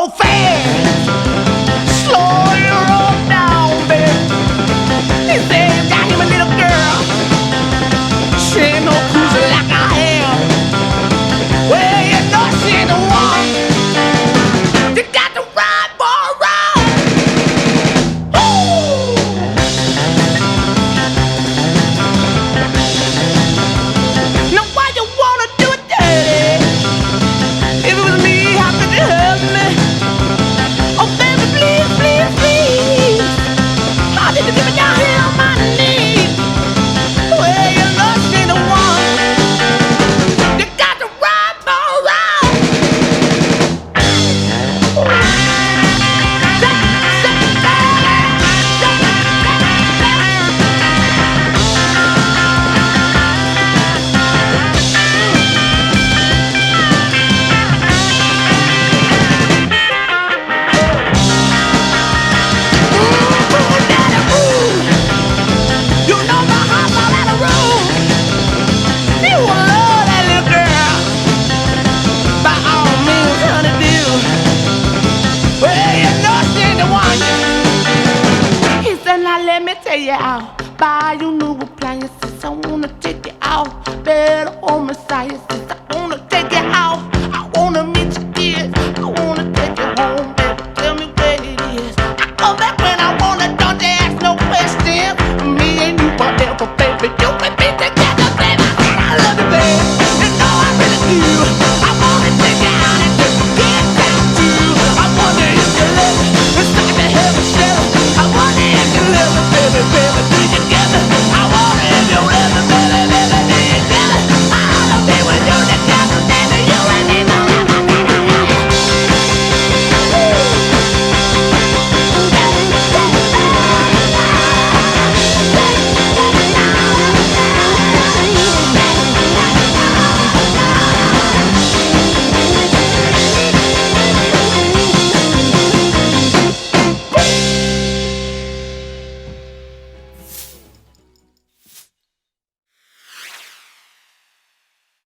so fast. Slow your roll down, baby. He said you got him a little girl. She ain't no cruiser like I am. Well, you know she ain't the one. You got to ride for a ride. Ooh. Now why you wanna do it dirty? If it was me, how could you help me? Oh baby, please, please, please. How did you get me down here on my knees? Well, you know she ain't the one. You got to ride for a ride. You know my heart's all out of room. You wanna love that little girl. By all means, honey, do. Well, you know she ain't the one. He said, now let me tell you how. By you